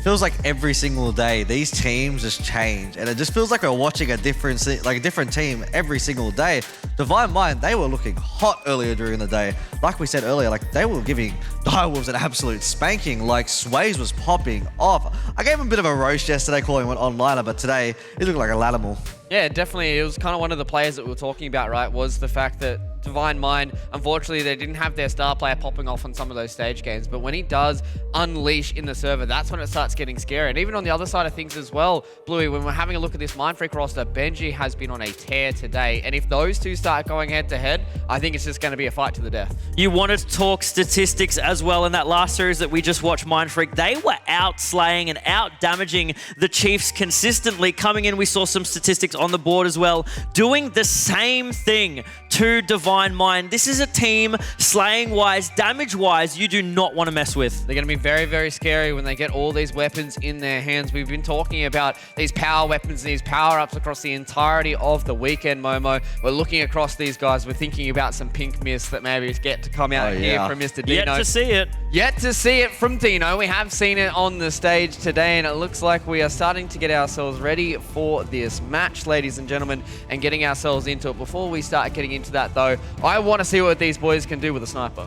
feels like every single day these teams just change, and it just feels like we're watching a different team every single day. Divine Mind, they were looking hot earlier during the day. Like we said earlier, like they were giving Direwolves an absolute spanking. Like Swayz was popping off. I gave him a bit of a roast yesterday calling him an onliner, but today he looked like a Latimal. Yeah, definitely. It was kind of one of the players that we were talking about, right, was the fact that Divine Mind, unfortunately, they didn't have their star player popping off on some of those stage games, but when he does unleash in the server, that's when it starts getting scary. And even on the other side of things as well, Bluey, when we're having a look at this Mindfreak roster, Benjy has been on a tear today, and if those two start going head-to-head, I think it's just going to be a fight to the death. You want to talk statistics as well. In that last series that we just watched, Mindfreak, they were out-slaying and out-damaging the Chiefs consistently. Coming in, we saw some statistics on the board as well, doing the same thing to Divine Mind. This is a team, slaying-wise, damage-wise, you do not want to mess with. They're going to be very, very scary when they get all these weapons in their hands. We've been talking about these power weapons, these power-ups across the entirety of the weekend, Momo. We're looking across these guys. We're thinking about some pink mist that maybe get to come out here from Mr. Deano. Yet to see it. Yet to see it from Deano. We have seen it on the stage today, and it looks like we are starting to get ourselves ready for this match, ladies and gentlemen, and getting ourselves into it. Before we start getting into that, though, I want to see what these boys can do with a sniper.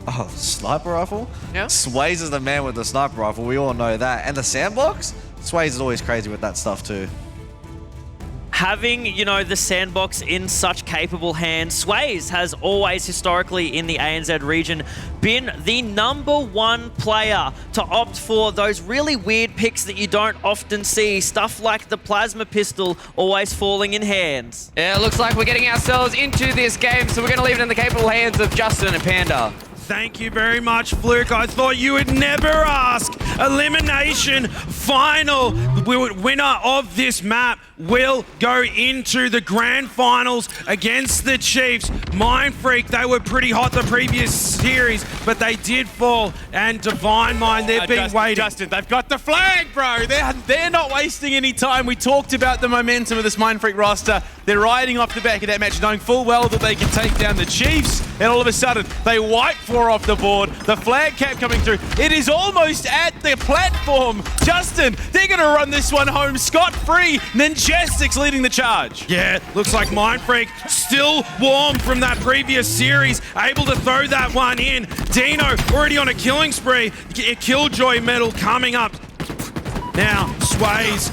Oh, sniper rifle? Yeah. Swayz is the man with the sniper rifle. We all know that. And the sandbox? Swayz is always crazy with that stuff too. Having, you know, the sandbox in such capable hands, Swayz has always historically in the ANZ region been the #1 player to opt for those really weird picks that you don't often see. Stuff like the plasma pistol always falling in hands. Yeah, it looks like we're getting ourselves into this game, so we're going to leave it in the capable hands of Justin and Panda. Thank you very much, Fluke. I thought you would never ask. Elimination final. The winner of this map will go into the grand finals against the Chiefs. Mindfreak, they were pretty hot the previous series, but they did fall. And Divine Mind, they've been waiting. Justin, they've got the flag, bro. They're not wasting any time. We talked about the momentum of this Mindfreak roster. They're riding off the back of that match, knowing full well that they can take down the Chiefs. And all of a sudden, they wipe 4 off the board. The flag cap coming through. It is almost at the platform. Justin, they're going to run this one home scot-free. Ninjestics leading the charge. Yeah, looks like Mindfreak still warm from that previous series, able to throw that one in. Deano already on a killing spree. A Killjoy medal coming up. Now, Swayz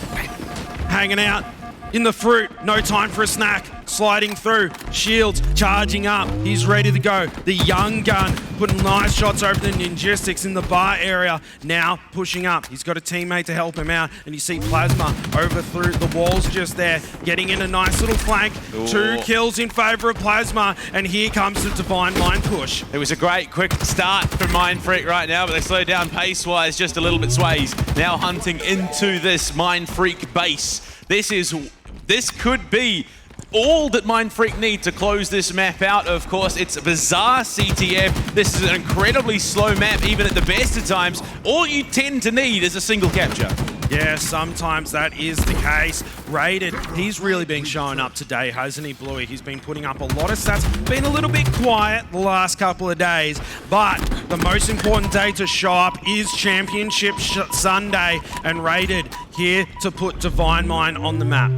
hanging out in the fruit. No time for a snack. Sliding through. Shields charging up. He's ready to go. The young gun putting nice shots over the Ninjestics in the bar area. Now pushing up. He's got a teammate to help him out. And you see Plasma over through the walls just there. Getting in a nice little flank. Ooh. 2 kills in favor of Plasma. And here comes the Divine Mind push. It was a great quick start for Mindfreak right now, but they slowed down pace-wise just a little bit. Swayz now hunting into this Mindfreak base. This could be all that Mindfreak need to close this map out. Of course, it's Bazaar CTF. This is an incredibly slow map, even at the best of times. All you tend to need is a single capture. Yeah, sometimes that is the case. Rated, he's really been showing up today, hasn't he, Bluey? He's been putting up a lot of stats. Been a little bit quiet the last couple of days, but the most important day to show up is Championship Sunday, and Rated here to put Divine Mind on the map.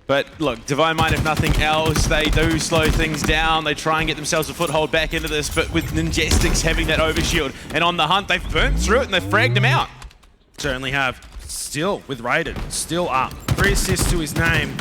But look, Divine Mind, if nothing else, they do slow things down. They try and get themselves a foothold back into this, but with Ninjestics having that overshield and on the hunt, they've burnt through it and they've fragged him out. Certainly have. Still with Rated, still up. 3 assists to his name.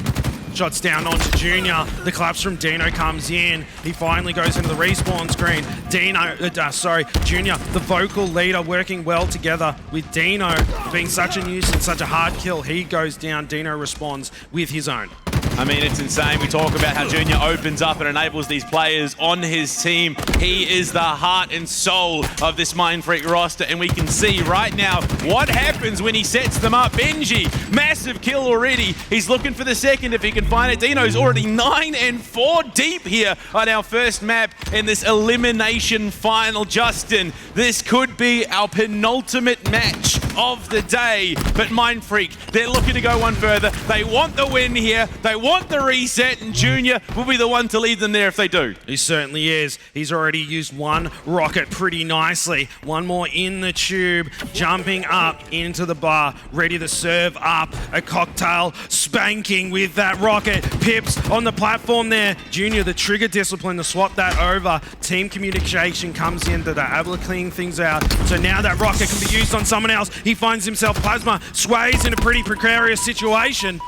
Shots down onto Junior. The collapse from Deano comes in. He finally goes into the respawn screen. Junior, the vocal leader, working well together with Deano. Being such a nuisance, such a hard kill. He goes down. Deano responds with his own. I mean, it's insane. We talk about how Junior opens up and enables these players on his team. He is the heart and soul of this Mindfreak roster, and we can see right now what happens when he sets them up. Benjy, massive kill already. He's looking for the second if he can find it. Deano's already 9 and 4 deep here on our first map in this elimination final. Justin, this could be our penultimate match of the day. But Mindfreak, they're looking to go one further. They want the win here. They want the reset, and Junior will be the one to lead them there if they do. He certainly is. He's already used one rocket pretty nicely. One more in the tube, jumping up into the bar, ready to serve up a cocktail, spanking with that rocket. Pipz on the platform there. Junior, the trigger discipline to swap that over. Team communication comes in to able to clean things out. So now that rocket can be used on someone else. He finds himself Plasma. Swayz in a pretty precarious situation.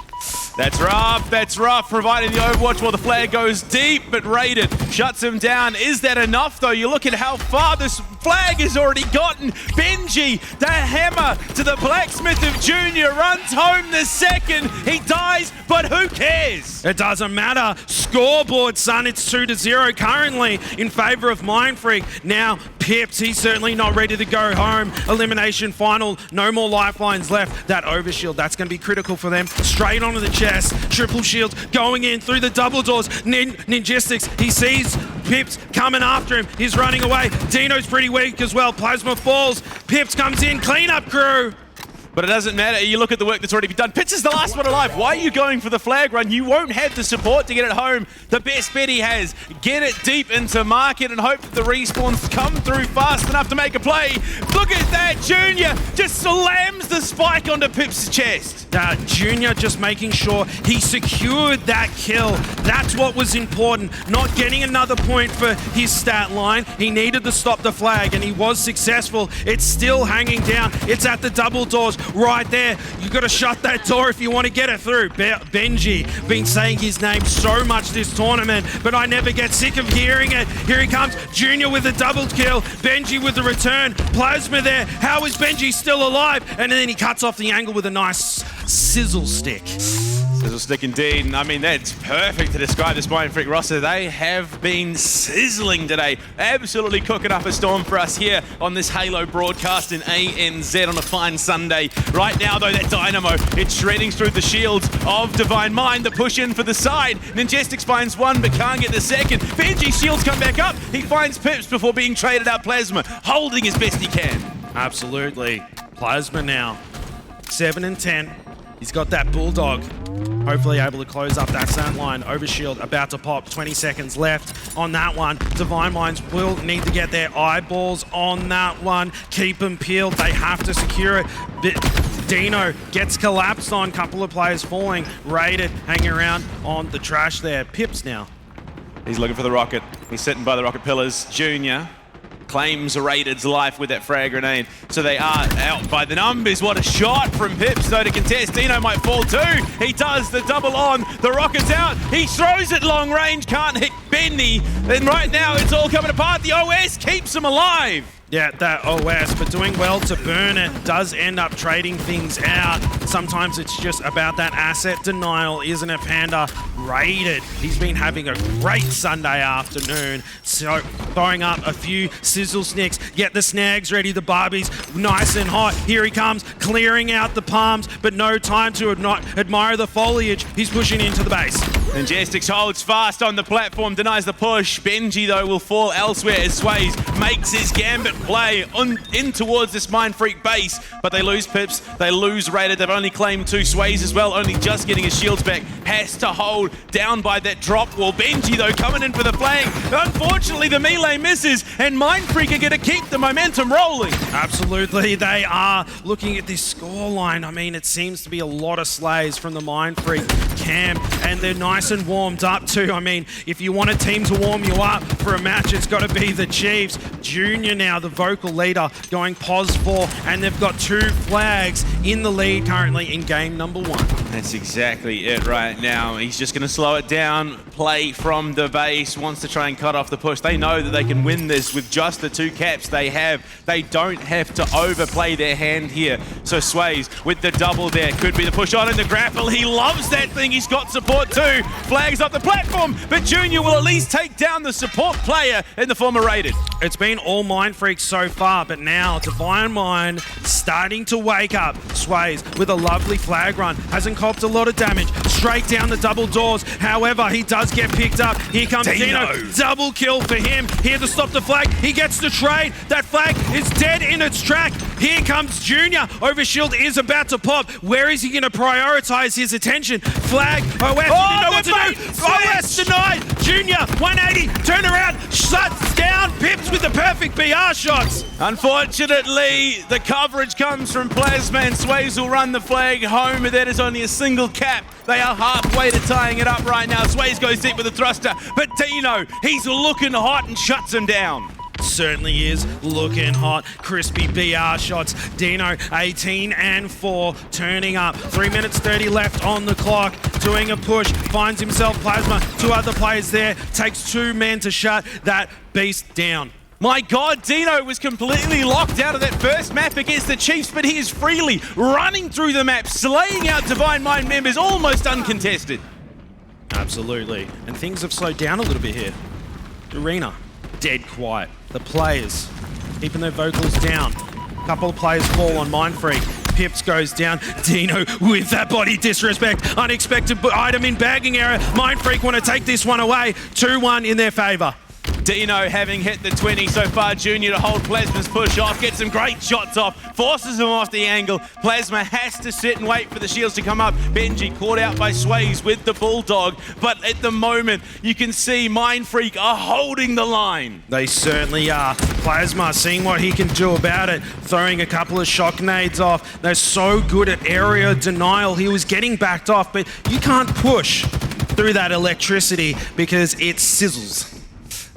That's rough, providing the overwatch while the flag goes deep, but Raided shuts him down. Is that enough, though? You look at how far this flag has already gotten. Benjy, the hammer to the blacksmith of Junior, runs home the second. He dies, but who cares? It doesn't matter. Scoreboard, son. It's 2-0 currently in favor of Mindfreak. Now, Pipz, he's certainly not ready to go home. Elimination final. No more lifelines left. That overshield, that's going to be critical for them. Straight onto the chest. Triple shields going in through the double doors. Ninjestics, he sees Pipz coming after him. He's running away. Deano's pretty weak as well. Plasma falls. Pipz comes in. Cleanup crew. But it doesn't matter. You look at the work that's already been done. Pipz is the last one alive. Why are you going for the flag run? You won't have the support to get it home. The best bet he has. Get it deep into market and hope that the respawns come through fast enough to make a play. Look at that. Junior just slams the spike onto Pip's chest. Junior just making sure he secured that kill. That's what was important. Not getting another point for his stat line. He needed to stop the flag, and he was successful. It's still hanging down. It's at the double doors right there. You got to shut that door if you want to get it through. Benjy, been saying his name so much this tournament, but I never get sick of hearing it. Here he comes. Junior with a double kill. Benjy with the return. Plasma there. How is Benjy still alive? And then he cuts off the angle with a nice sizzle stick. Sizzle stick indeed, and I mean that's perfect to describe this Mindfreak roster. They have been sizzling today, absolutely cooking up a storm for us here on this Halo broadcast in ANZ on a fine Sunday. Right now though, that Dynamo, it's shredding through the shields of Divine Mind. The push in for the side. Ninjestics finds one but can't get the second. Benjy's shields come back up. He finds Pipz before being traded out. Plasma holding as best he can. Absolutely. Plasma now 7-10. He's got that Bulldog. Hopefully able to close up that sand line. Overshield about to pop. 20 seconds left on that one. Divine Minds will need to get their eyeballs on that one. Keep them peeled. They have to secure it. Deano gets collapsed on. Couple of players falling. Raided, hanging around on the trash there. Pipz now. He's looking for the rocket. He's sitting by the rocket pillars. Junior claims Raided's life with that frag grenade. So they are out by the numbers. What a shot from Pipz though to contest. Deano might fall too. He does the double on. The rocket's out. He throws it long range. Can't hit Benjy. And right now it's all coming apart. The OS keeps him alive. Yeah, that OS, but doing well to burn it, does end up trading things out. Sometimes it's just about that asset denial, isn't it, Panda? Raided. He's been having a great Sunday afternoon. So throwing up a few sizzle snicks. Get the snags ready, the Barbies nice and hot. Here he comes, clearing out the palms, but no time to admire the foliage. He's pushing into the base. Ninjestics holds fast on the platform, denies the push. Benjy, though, will fall elsewhere as Swayz makes his gambit play in towards this Mindfreak base, but they lose Pipz, they lose Raided. They've only claimed 2. Swayz as well, only just getting his shields back. Has to hold down by that drop wall. Benjy, though, coming in for the flag. Unfortunately, the melee misses, and Mindfreak are going to keep the momentum rolling. Absolutely, they are. Looking at this scoreline, I mean, it seems to be a lot of slays from the Mindfreak camp, and they're nice and warmed up too. I mean, if you want a team to warm you up for a match, it's got to be the Chiefs. Junior now, the vocal leader, going pos 4, and they've got 2 flags in the lead currently in game number 1. That's exactly it right now. He's just going to slow it down, play from the base, wants to try and cut off the push. They know that they can win this with just the 2 caps they have. They don't have to overplay their hand here. So Swayz with the double there, could be the push on and the grapple. He loves that thing. He's got support too. Flags up the platform, but Junior will at least take down the support player in the form of Rated. It's been all Mindfreak so far, but now Divine Mind starting to wake up. Swayz with a lovely flag run. Hasn't copped a lot of damage. Straight down the double doors. However, he does get picked up. Here comes Deano. Double kill for him. Here to stop the flag. He gets the trade. That flag is dead in its track. Here comes Junior. Overshield is about to pop. Where is he going to prioritize his attention? Flag. OS didn't know what to do. OS denied. Junior 180. Turn around. Shuts down. Pipz with the perfect BR shots. Unfortunately, the coverage comes from Plasma, and Swayz will run the flag home, and that is only a single cap. They are halfway to tying it up right now. Swayz goes deep with a thruster, but Deano, he's looking hot and shuts him down. Certainly is looking hot. Crispy BR shots. Deano 18 and 4 turning up. 3 minutes 30 left on the clock. Doing a push. Finds himself Plasma. 2 other players there. Takes 2 men to shut that beast down. My God, Deano was completely locked out of that first map against the Chiefs, but he is freely running through the map, slaying out Divine Mind members almost uncontested. Absolutely. And things have slowed down a little bit here. Arena, dead quiet. The players keeping their vocals down. A couple of players fall on Mindfreak. Pipz goes down. Deano with that body disrespect. Unexpected item in bagging error. Mindfreak want to take this one away. 2-1 in their favor. Deano having hit the 20 so far, Junior to hold Plasma's push off, gets some great shots off, forces him off the angle. Plasma has to sit and wait for the shields to come up. Benjy caught out by Swayz with the Bulldog, but at the moment you can see Mindfreak are holding the line. They certainly are. Plasma seeing what he can do about it, throwing a couple of shock nades off. They're so good at area denial. He was getting backed off, but you can't push through that electricity because it sizzles.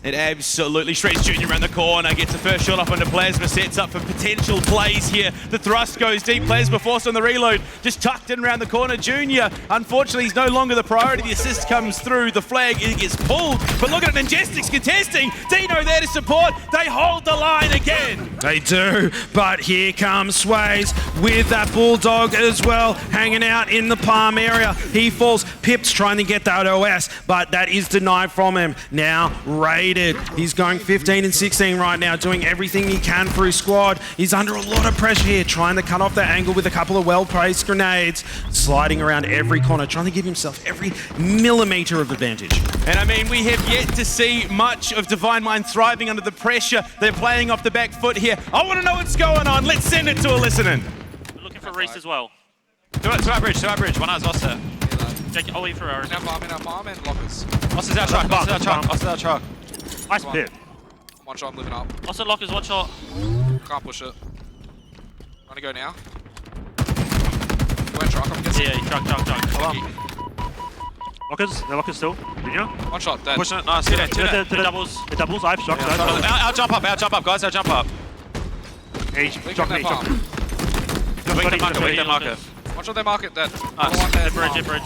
It absolutely shreds Junior around the corner, gets the first shot off onto Plasma, sets up for potential plays here. The thrust goes deep, Plasma forced on the reload, just tucked in around the corner. Junior, unfortunately, he's no longer the priority. The assist comes through, the flag gets pulled, but look at it, Ninjestics contesting. Deano there to support, they hold the line again. They do, but here comes Swayz with that Bulldog as well, hanging out in the palm area. He falls, Pipz trying to get that OS, but that is denied from him. Now, Rated. He's going 15 and 16 right now, doing everything he can for his squad. He's under a lot of pressure here, trying to cut off that angle with a couple of well-placed grenades, sliding around every corner, trying to give himself every millimeter of advantage. And I mean, we have yet to see much of Divine Mind thriving under the pressure. They're playing off the back foot here. I want to know what's going on. Let's send it to a listening. We're looking for Reese as well. To our bridge. One has Oster. Jake, I'll leave for ours. In our farm and lockers. Oster's our truck. Nice pit. One shot, I'm living up. Also lockers, one shot. Can't push it. Wanna go now? You went truck, I'm guessing. Yeah, truck. Lockers still. Junior. One shot, dead. Pushing it, nice. To the doubles. The doubles, I have shots. I'll jump up, guys. I'll jump up. Hey, Leave shock them me, that shock farm. Weak their marker. One shot, their market, dead. Nice. Bridge.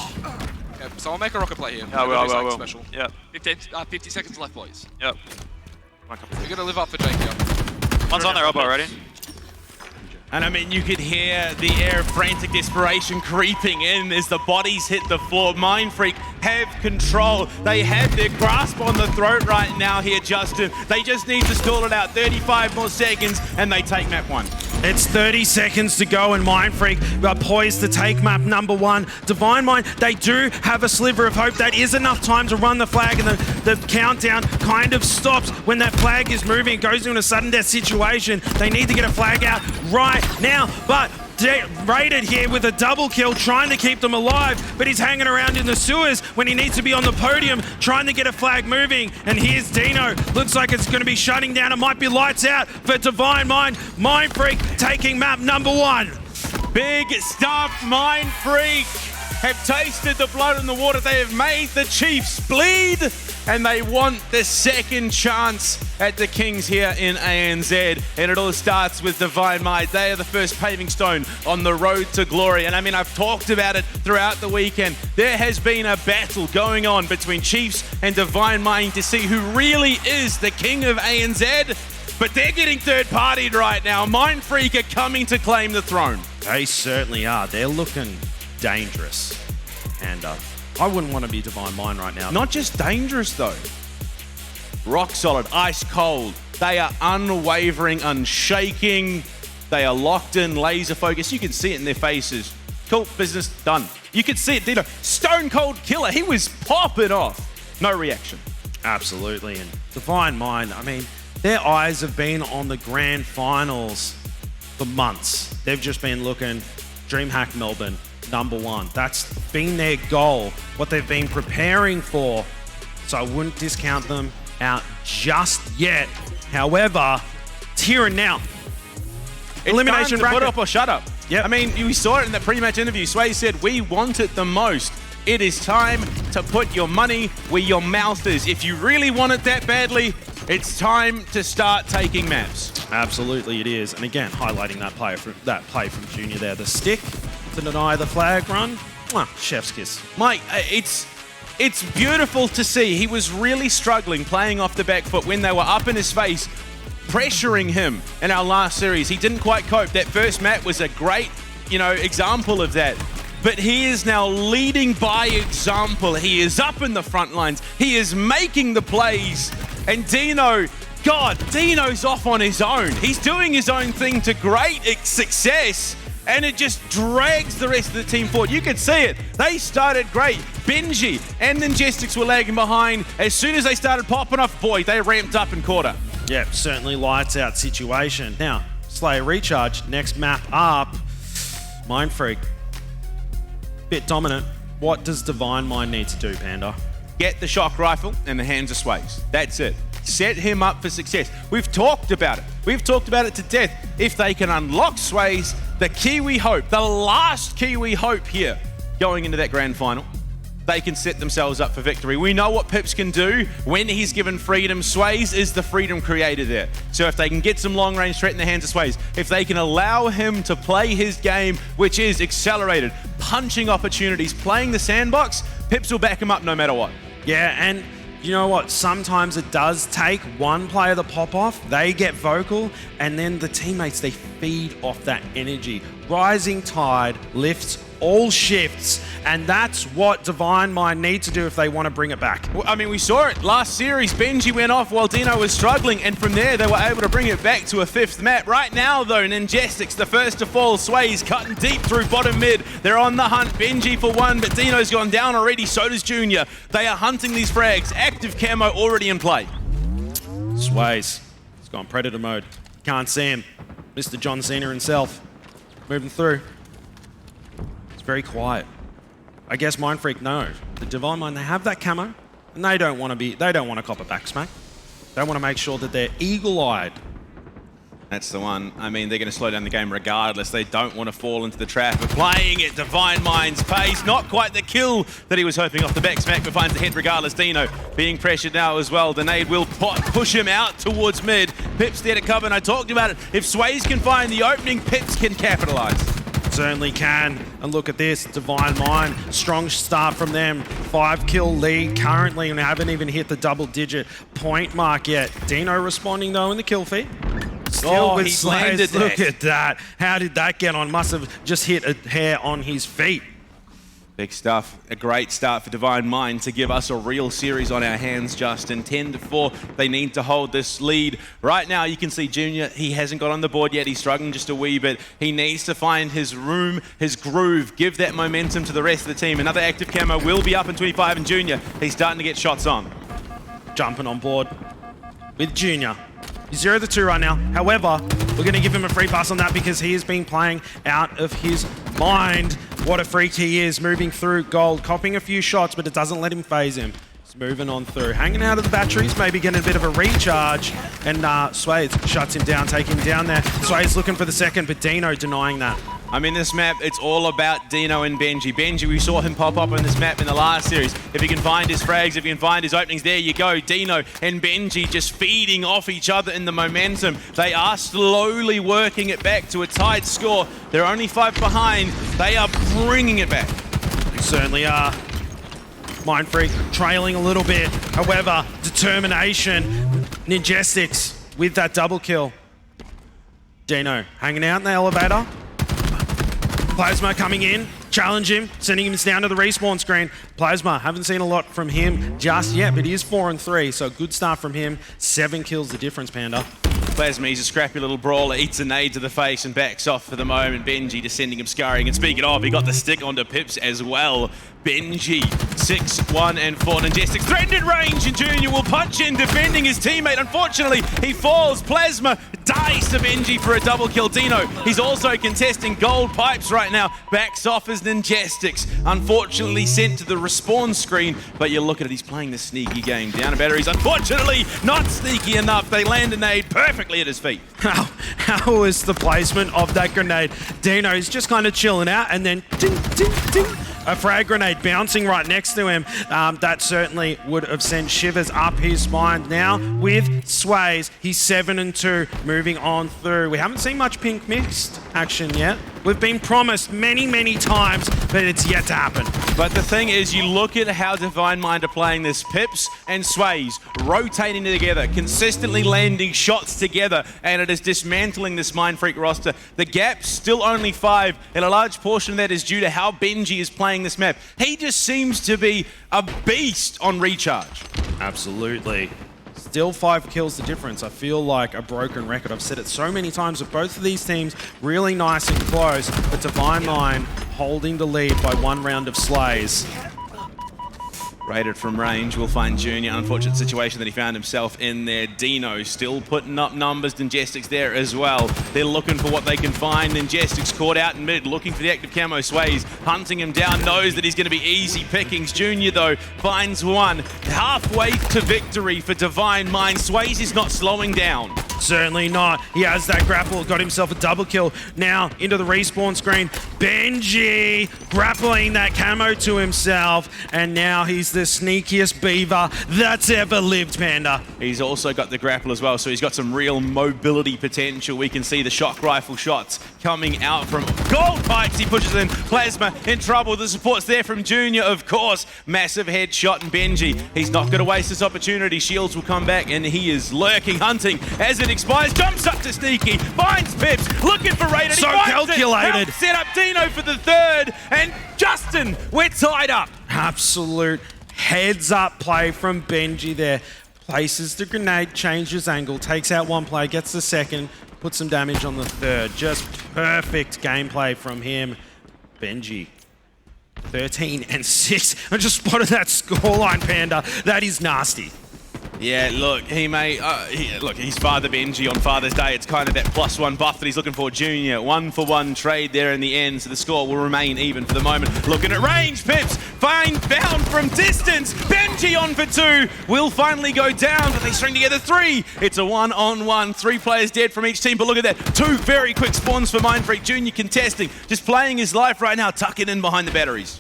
Yeah, someone make a rocket play here. I will. Special. Yep. 50 seconds left, boys. Yep. We're gonna live up for Jake here. One's on their elbow already. And I mean, you could hear the air of frantic desperation creeping in as the bodies hit the floor. Mindfreak have control. They have their grasp on the throat right now here, Justin. They just need to stall it out. 35 more seconds, and they take map 1. It's 30 seconds to go, and Mindfreak are poised to take map number 1. Divine Mind, they do have a sliver of hope. That is enough time to run the flag, and the countdown kind of stops when that flag is moving. It goes into a sudden death situation. They need to get a flag out right now, but Rated here with a double kill, trying to keep them alive, but he's hanging around in the sewers when he needs to be on the podium, trying to get a flag moving. And here's Deano. Looks like it's going to be shutting down. It might be lights out for Divine Mind. Mindfreak taking map number 1. Big stuff, Mindfreak have tasted the blood and the water. They have made the Chiefs bleed, and they want the second chance at the Kings here in ANZ. And it all starts with Divine Mind. They are the first paving stone on the road to glory. And I mean, I've talked about it throughout the weekend. There has been a battle going on between Chiefs and Divine Mind to see who really is the king of ANZ. But they're getting third-partied right now. Mindfreak are coming to claim the throne. They certainly are. They're looking dangerous. And I wouldn't want to be Divine Mind right now. Not just dangerous though. Rock solid, ice cold. They are unwavering, unshaking. They are locked in, laser focused. You can see it in their faces. Cool, business done. You can see it, Deano. Stone cold killer. He was popping off. No reaction. Absolutely. And Divine Mind, I mean, their eyes have been on the grand finals for months. They've just been looking DreamHack Melbourne, #1. That's been their goal, what they've been preparing for. So I wouldn't discount them out just yet. However, it's here and now. Elimination bracket. bracket. Put up or shut up. Yep. I mean, we saw it in the pre-match interview. Swayz said, we want it the most. It is time to put your money where your mouth is. If you really want it that badly, it's time to start taking maps. Absolutely, it is. And again, highlighting that play from Junior there. The stick to deny the flag run. Mwah, chef's kiss. Mike, it's beautiful to see. He was really struggling playing off the back foot when they were up in his face, pressuring him in our last series. He didn't quite cope. That first map was a great, example of that. But he is now leading by example. He is up in the front lines. He is making the plays. And Deano, God, Deano's off on his own. He's doing his own thing to great success. And it just drags the rest of the team forward. You could see it. They started great. Benjy and Ninjestics were lagging behind. As soon as they started popping off, boy, they ramped up in quarter. Yeah, certainly lights out situation. Now, Slayer recharge, next map up. Mindfreak, bit dominant. What does Divine Mind need to do, Panda? Get the shock rifle in the hands of Swayz. That's it. Set him up for success. We've talked about it. We've talked about it to death. If they can unlock Swayz, the Kiwi hope, the last Kiwi hope here going into that grand final, they can set themselves up for victory. We know what Pipz can do when he's given freedom. Swayz is the freedom creator there. So if they can get some long-range threat in the hands of Swayz, if they can allow him to play his game, which is accelerated, punching opportunities, playing the sandbox, Pipz will back him up no matter what. Yeah, and you know what? Sometimes it does take one player to pop off, they get vocal, and then the teammates, they feed off that energy. Rising tide lifts all shifts, and that's what Divine Mind need to do if they want to bring it back. I mean, we saw it last series. Benjy went off while Deano was struggling, and from there they were able to bring it back to a 5th map. Right now, though, Ninjestics, the first to fall. Swayz cutting deep through bottom mid. They're on the hunt. Benjy for one, but Deano's gone down already. So does Junior. They are hunting these frags. Active camo already in play. Swayz, he's gone Predator mode. Can't see him. Mr. John Cena himself. Moving through. Very quiet. I guess Mindfreak knows. The Divine Mind, they have that camo, and they don't want to cop a back smack. They want to make sure that they're eagle-eyed. That's the one. I mean, they're going to slow down the game regardless. They don't want to fall into the trap of playing at Divine Mind's pace. Not quite the kill that he was hoping off the back smack, but finds the hit regardless. Deano being pressured now as well. The nade will push him out towards mid. Pipz there to cover, and I talked about it. If Swayz can find the opening, Pipz can capitalize. Certainly can. And look at this, Divine Mind, strong start from them. 5-kill lead currently, and haven't even hit the double-digit point mark yet. Deano responding though in the kill feed. Still with he landed Swayz. Look that. at that. How did that get on? Must have just hit a hair on his feet. Big stuff. A great start for Divine Mind to give us a real series on our hands, Justin. 10-4. They need to hold this lead. Right now, you can see Junior, he hasn't got on the board yet. He's struggling just a wee bit. He needs to find his room, his groove, give that momentum to the rest of the team. Another active camo will be up in 25, and Junior, he's starting to get shots on. Jumping on board with Junior. He's 0-2 right now. However, we're going to give him a free pass on that because he has been playing out of his mind. What a freak he is, moving through gold, copying a few shots, but it doesn't let him phase him. He's moving on through, hanging out of the batteries, maybe getting a bit of a recharge, and Swayz shuts him down, taking him down there. Swayz looking for the second, but Deano denying that. I mean, this map, it's all about Deano and Benjy. Benjy, we saw him pop up on this map in the last series. If he can find his frags, if he can find his openings, there you go. Deano and Benjy just feeding off each other in the momentum. They are slowly working it back to a tight score. They're only 5 behind. They are bringing it back. They certainly are. Mindfreak trailing a little bit. However, determination. Ninjestics with that double kill. Deano hanging out in the elevator. Plasma coming in. challenge him, sending him down to the respawn screen. Plasma, haven't seen a lot from him just yet, but he is 4-3, so good start from him. 7 kills the difference, Panda. Plasma, he's a scrappy little brawler, eats a nade to the face and backs off for the moment. Benjy just sending him scurrying. And speaking of, he got the stick onto Pipz as well. Benjy, 6-1 and 4. Ninjestics threatened at range, and Junior will punch in, defending his teammate. Unfortunately, he falls. Plasma dies to Benjy for a double kill. Deano, he's also contesting gold. Pipz right now backs off as Ninjestics. Unfortunately sent to the respawn screen, but you look at it, he's playing the sneaky game. Deano batteries, unfortunately, not sneaky enough. They land a nade perfectly at his feet. How was the placement of that grenade? Deano is just kind of chilling out, and then ding, ding, ding. A frag grenade bouncing right next to him. That certainly would have sent shivers up his spine. Now with Swayz, he's 7-2, moving on through. We haven't seen much pink mixed action yet. We've been promised many, many times, but it's yet to happen. But the thing is, you look at how Divine Mind are playing this. Pipz and Swayz rotating together, consistently landing shots together, and it is dismantling this Mindfreak roster. The gap's still only 5, and a large portion of that is due to how Benjy is playing this map. He just seems to be a beast on recharge. Absolutely. Still 5 kills the difference. I feel like a broken record. I've said it so many times with both of these teams really nice and close, but Divine Mind holding the lead by 1 round of slays. Rated from range, we'll find Junior. Unfortunate situation that he found himself in there. Deano still putting up numbers. Ninjestics there as well. They're looking for what they can find. Ninjestics caught out in mid, looking for the active camo. Swayz hunting him down, knows that he's going to be easy pickings. Junior, though, finds one. Halfway to victory for Divine Mind. Swayz is not slowing down. Certainly not. He has that grapple, got himself a double kill. Now into the respawn screen. Benjy grappling that camo to himself, and now he's the sneakiest beaver that's ever lived, Panda. He's also got the grapple as well, so he's got some real mobility potential. We can see the shock rifle shots coming out from gold Pipz. He pushes in. Plasma in trouble. The support's there from Junior, of course. Massive headshot, and Benjy, he's not going to waste this opportunity. Shields will come back, and he is lurking, hunting as it expires. Jumps up to Sneaky, finds Pipz, looking for Raiden. So calculated. Set up Deano for the 3rd, and Justin, we're tied up. Absolute heads up play from Benjy there. Places the grenade, changes angle, takes out 1 player, gets the 2nd, puts some damage on the 3rd. Just perfect gameplay from him. Benjy, 13-6. I just spotted that scoreline, Panda. That is nasty. Yeah, look, he may, look, he's Father Benjy on Father's Day. It's kind of that +1 buff that he's looking for. Junior, 1-for-1 trade there in the end, so the score will remain even for the moment. Looking at range, Pipz, bound from distance. Benjy on for 2, will finally go down, but they string together 3. It's a 1-on-1, 3 players dead from each team, but look at that, 2 very quick spawns for Mindfreak. Junior contesting, just playing his life right now, tucking in behind the batteries.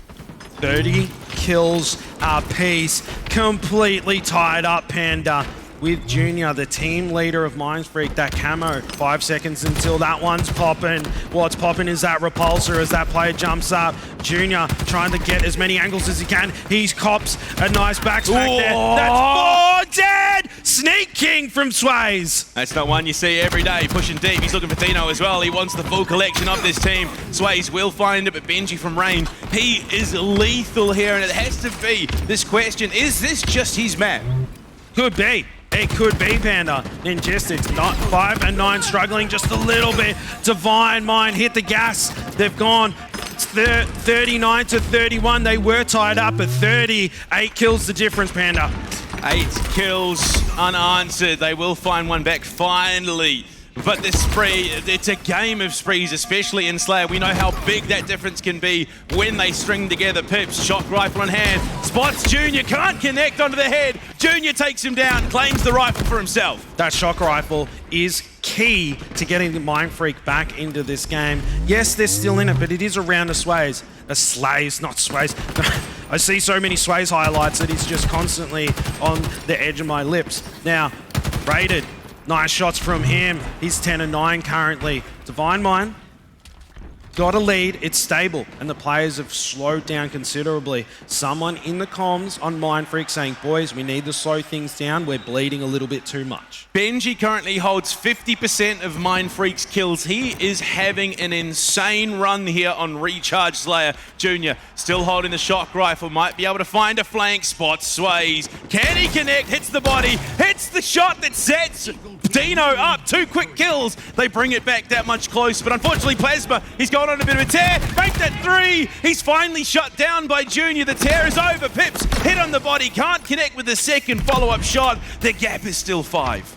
30 kills apiece, completely tied up, Panda. With Junior, the team leader of Mindfreak, that camo. 5 seconds until that one's popping. What's popping is that repulsor as that player jumps up. Junior trying to get as many angles as he can. He cops a nice backsmack there. That's 4 dead! Sneak King from Swayz. That's not one you see every day. Pushing deep, he's looking for Deano as well. He wants the full collection of this team. Swayz will find it, but Benjy from range, he is lethal here, and it has to be this question, is this just his map? Could be. It could be, Panda. Ninjestics, not 5 and 9, struggling just a little bit. Divine Mind hit the gas. They've gone 39-31. They were tied up at 30. 8 kills the difference, Panda. 8 kills unanswered. They will find one back finally. But this spree, it's a game of sprees, especially in Slayer. We know how big that difference can be when they string together. Pipz, shock rifle in hand, spots Junior, can't connect onto the head. Junior takes him down, claims the rifle for himself. That shock rifle is key to getting the Mindfreak back into this game. Yes, they're still in it, but it is a round of Swayz. Slays, not Swayz. I see so many Swayz highlights that it's just constantly on the edge of my lips. Now, rated. Nice shots from him. He's 10 and 9 currently. Divine Mind got a lead, it's stable, and the players have slowed down considerably. Someone in the comms on Mindfreak saying, boys, we need to slow things down. We're bleeding a little bit too much. Benjy currently holds 50% of Mindfreak's kills. He is having an insane run here on Recharge Slayer. Junior still holding the shock rifle, might be able to find a flank spot. Swayz, can he connect? Hits the body, hits the shot that sets Deano up. 2 quick kills. They bring it back that much closer, but unfortunately Plasma, he's gone on a bit of a tear. Make that 3. He's finally shut down by Junior. The tear is over. Pipz hit on the body, can't connect with the second follow-up shot. The gap is still 5.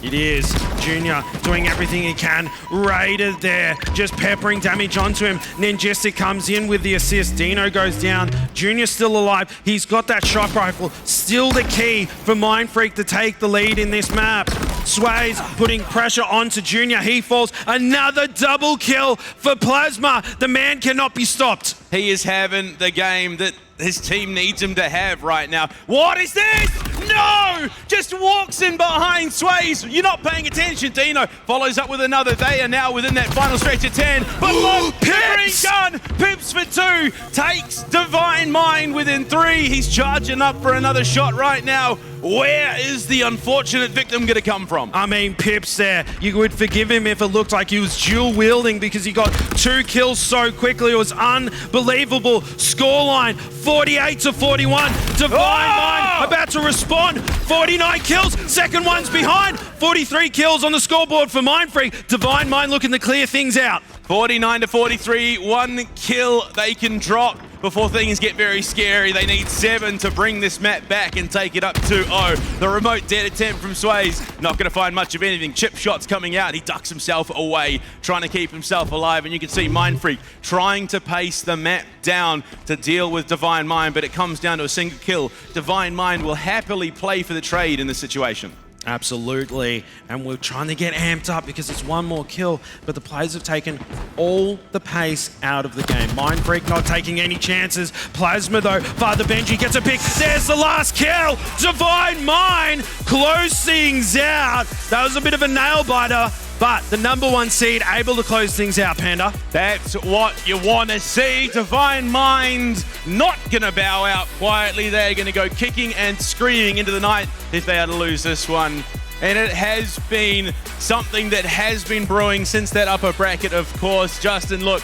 It is. Junior doing everything he can. Raided there, just peppering damage onto him. Ninjestics comes in with the assist. Deano goes down. Junior's still alive. He's got that shock rifle. Still the key for Mindfreak to take the lead in this map. Swayz putting pressure onto Junior. He falls. Another double kill for Plasma. The man cannot be stopped. He is having the game that his team needs him to have right now. What is this? No! Just walks in behind Swayz. You're not paying attention. Deano follows up with another. They are now within that final stretch of 10. But look, Pipz gun. Pipz for 2. Takes Divine Mind within 3. He's charging up for another shot right now. Where is the unfortunate victim going to come from? I mean, Pipz there. You would forgive him if it looked like he was dual wielding because he got 2 kills so quickly. It was unbelievable. Scoreline 48-41. Divine Mind about to respond. 49 kills. Second one's behind. 43 kills on the scoreboard for Mindfreak. Divine Mind looking to clear things out. 49-43. 1 kill they can drop before things get very scary. They need 7 to bring this map back and take it up 2-0. The remote dead attempt from Swayz, not going to find much of anything. Chip shots coming out. He ducks himself away, trying to keep himself alive. And you can see Mindfreak trying to pace the map down to deal with Divine Mind, but it comes down to a single kill. Divine Mind will happily play for the trade in this situation. Absolutely, and we're trying to get amped up because it's 1 more kill, but the players have taken all the pace out of the game. Mindfreak not taking any chances. Plasma though, Father Benjy gets a pick. There's the last kill. Divine Mind close things out. That was a bit of a nail biter, but the #1 seed able to close things out, Panda. That's what you want to see. Divine Mind not going to bow out quietly. They're going to go kicking and screaming into the night if they are to lose this one. And it has been something that has been brewing since that upper bracket, of course. Justin, look,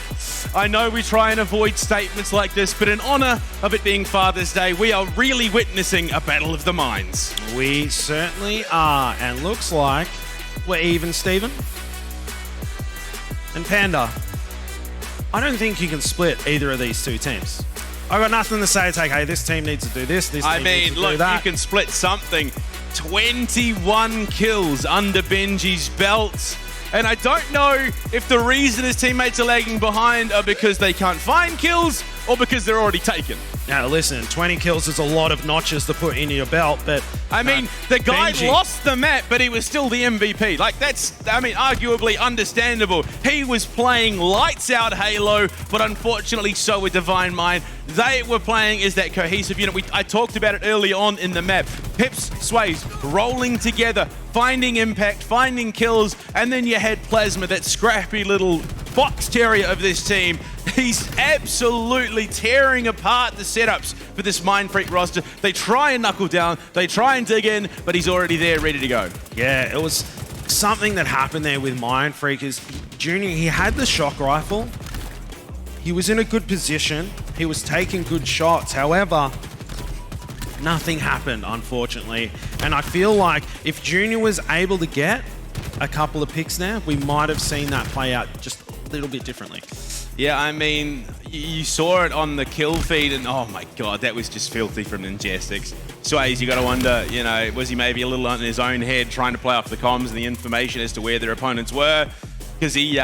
I know we try and avoid statements like this, but in honor of it being Father's Day, we are really witnessing a battle of the minds. We certainly are, and looks like we're even, Steven. And Panda, I don't think you can split either of these 2 teams. I got nothing to say. It's like, hey, this team needs to do this team needs to do that. You can split something. 21 kills under Benjy's belt. And I don't know if the reason his teammates are lagging behind are because they can't find kills or because they're already taken. Now listen, 20 kills is a lot of notches to put into your belt, but I mean, the guy Benjy lost the map, but he was still the MVP. Like, that's, I mean, arguably understandable. He was playing lights out Halo, but unfortunately so with Divine Mind. They were playing as that cohesive unit. I talked about it early on in the map. Pipz, Swayz rolling together, finding impact, finding kills, and then you had Plasma, that scrappy little fox terrier of this team. He's absolutely tearing apart the setups for this Mindfreak roster. They try and knuckle down, they try and dig in, but he's already there, ready to go. yeah, it was something that happened there with Mindfreak is Junior, he had the shock rifle. He was in a good position. He was taking good shots. However, nothing happened, unfortunately. And I feel like if Junior was able to get a couple of picks now, we might have seen that play out just a little bit differently. Yeah, I mean, you saw it on the kill feed, and oh my god, that was just filthy from Ninjestics. Swayz, you got to wonder, you know, was he maybe a little in his own head trying to play off the comms and the information as to where their opponents were? Because he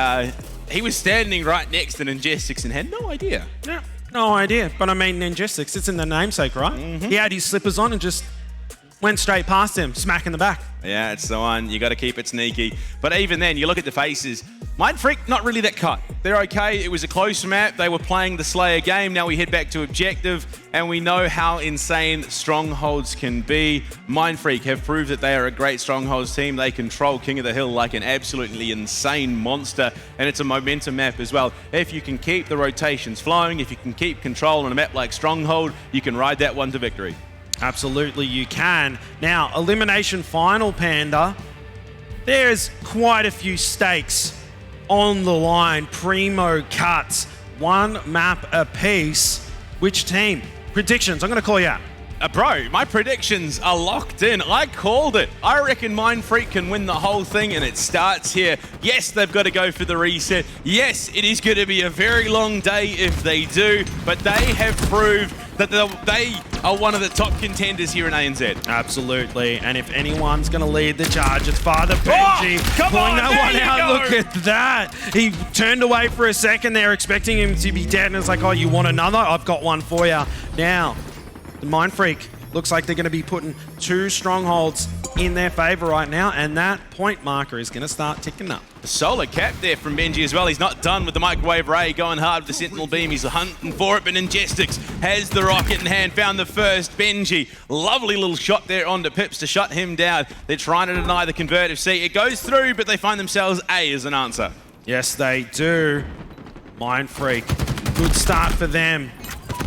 was standing right next to Ninjestics and had no idea. Yeah, no idea. But I mean, Ninjestics, it's in the namesake, right? Mm-hmm. He had his slippers on and just went straight past him, smack in the back. Yeah, it's the one. You got to keep it sneaky. But even then, you look at the faces. Mindfreak, not really that cut. They're okay. It was a close map. They were playing the Slayer game. Now we head back to objective, and we know how insane Strongholds can be. Mindfreak have proved that they are a great Strongholds team. They control King of the Hill like an absolutely insane monster, and it's a momentum map as well. If you can keep the rotations flowing, if you can keep control on a map like Stronghold, you can ride that one to victory. Absolutely, you can. Now, elimination final, Panda. There's quite a few stakes on the line. Primo cuts, one map apiece. Which team? Predictions, I'm going to call you out. Bro, my predictions are locked in. I called it. I reckon Mindfreak can win the whole thing, and it starts here. Yes, they've got to go for the reset. Yes, it is going to be a very long day if they do, but they have proved that they are one of the top contenders here in ANZ. Absolutely, and if anyone's going to lead the charge, it's Father Benjy. Come pulling on, that there one you out. go. Look at that. He turned away for a second there, expecting him to be dead, and it's like, oh, you want another? I've got one for you. Now, the Mindfreak looks like they're going to be putting 2 Strongholds in their favor right now, and that point marker is going to start ticking up. Solar cap there from Benjy as well. He's not done with the microwave ray, going hard with the Sentinel beam. He's hunting for it, but Ninjestics has the rocket in hand, found the first. Benjy, lovely little shot there onto Pipz to shut him down. They're trying to deny the convertive C. It goes through, but they find themselves A as an answer. Yes, they do. Mindfreak, good start for them.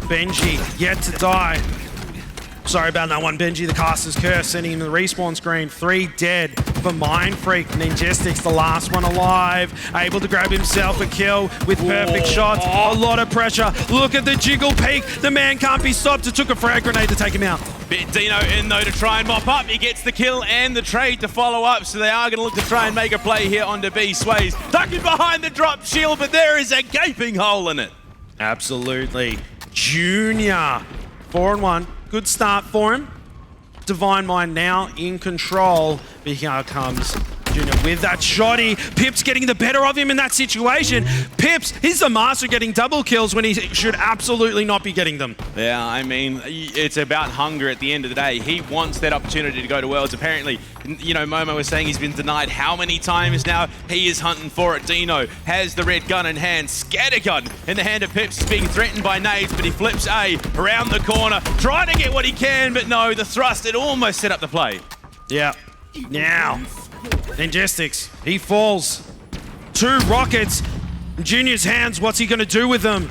Benjy, yet to die. Sorry about that one, Benjy. The caster's curse, sending him to the respawn screen. 3 dead for Mindfreak. Ninjestics, the last one alive. Able to grab himself a kill with perfect shots. A lot of pressure. Look at the jiggle peak. The man can't be stopped. It took a frag grenade to take him out. Deano in though to try and mop up. He gets the kill and the trade to follow up, so they are going to look to try and make a play here onto B. Swayz ducking behind the drop shield, but there is a gaping hole in it. Absolutely. Junior, 4-1. Good start for him. Divine Mind now in control. But here comes Junior with that shotty. Pipz getting the better of him in that situation. Pipz, he's the master getting double kills when he should absolutely not be getting them. Yeah, I mean, it's about hunger at the end of the day. He wants that opportunity to go to Worlds. Apparently, you know, Momo was saying he's been denied how many times now. He is hunting for it. Deano has the red gun in hand. Scattergun in the hand of Pipz. He's being threatened by nades, but he flips A around the corner, trying to get what he can, but no, the thrust, it almost set up the play. Yeah. Now, Ninjestics, he falls. 2 rockets. In Junior's hands, what's he going to do with them?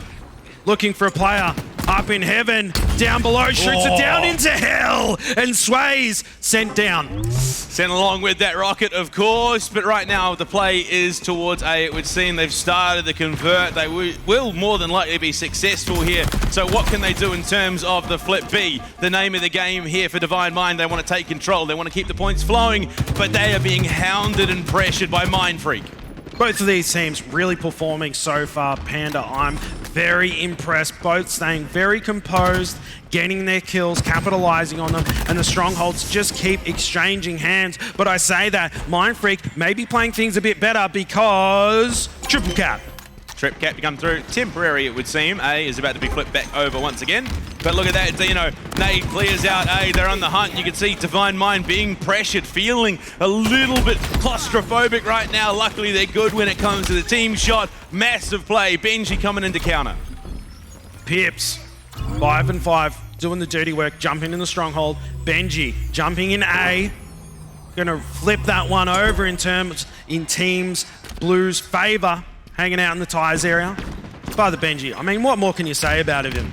Looking for a player. Up in heaven, down below, shoots it down into hell, and Swayz sent down. Sent along with that rocket, of course, but right now the play is towards A. It would seem they've started the convert. They will more than likely be successful here. So what can they do in terms of the flip B? The name of the game here for Divine Mind. They want to take control. They want to keep the points flowing, but they are being hounded and pressured by Mindfreak. Both of these teams really performing so far, Panda. I'm very impressed. Both staying very composed, getting their kills, capitalizing on them, and the Strongholds just keep exchanging hands. But I say that Mindfreak may be playing things a bit better because triple cap. Trip cap to come through. Temporary, it would seem. A is about to be flipped back over once again. But look at that, Deano. Nade clears out A. They're on the hunt. You can see Divine Mind being pressured, feeling a little bit claustrophobic right now. Luckily, they're good when it comes to the team shot. Massive play. Benjy coming into counter. Pipz, 5-5, doing the dirty work, jumping in the Stronghold. Benjy, jumping in A. Gonna flip that one over in teams Blues' favor. Hanging out in the tires area. Father Benjy, I mean, what more can you say about him?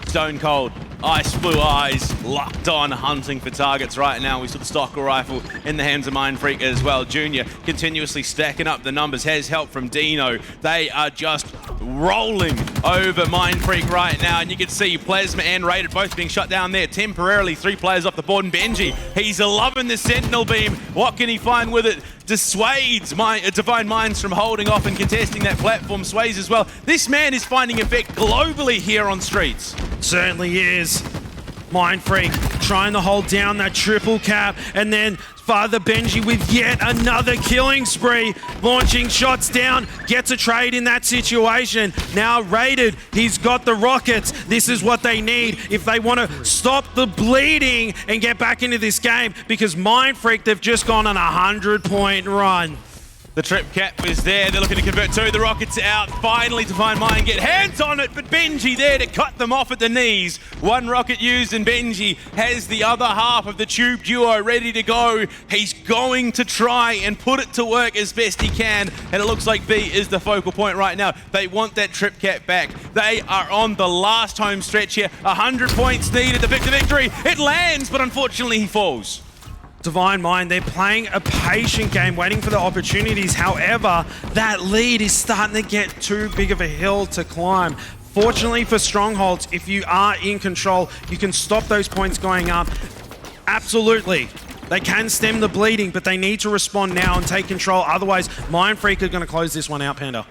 Stone cold. Ice blue eyes, locked on, hunting for targets right now. We saw the Stocker rifle in the hands of Mindfreak as well. Junior continuously stacking up the numbers, has help from Deano. They are just rolling over Mindfreak right now, and you can see Plasma and Rated both being shut down there temporarily. 3 players off the board, and Benjy, he's loving the Sentinel beam. What can he find with it? Dissuades Divine Minds from holding off and contesting that platform. Swayz as well. This man is finding effect globally here on Streets. Certainly is. Mindfreak trying to hold down that triple cap, and then Father Benjy with yet another killing spree, launching shots down, gets a trade in that situation. Now Rated, he's got the rockets. This is what they need if they want to stop the bleeding and get back into this game, because Mindfreak, they've just gone on a 100-point run. The trip cap was there. They're looking to convert two. The rockets out. Finally, Divine Mind get hands on it, but Benjy there to cut them off at the knees. One rocket used, and Benjy has the other half of the tube duo ready to go. He's going to try and put it to work as best he can, and it looks like B is the focal point right now. They want that trip cap back. They are on the last home stretch here. 100 points needed to pick the victory. It lands, but unfortunately he falls. Divine Mind, they're playing a patient game, waiting for the opportunities. However, that lead is starting to get too big of a hill to climb. Fortunately for Strongholds, if you are in control, you can stop those points going up. Absolutely. They can stem the bleeding, but they need to respond now and take control. Otherwise, Mindfreak are going to close this one out, Panda.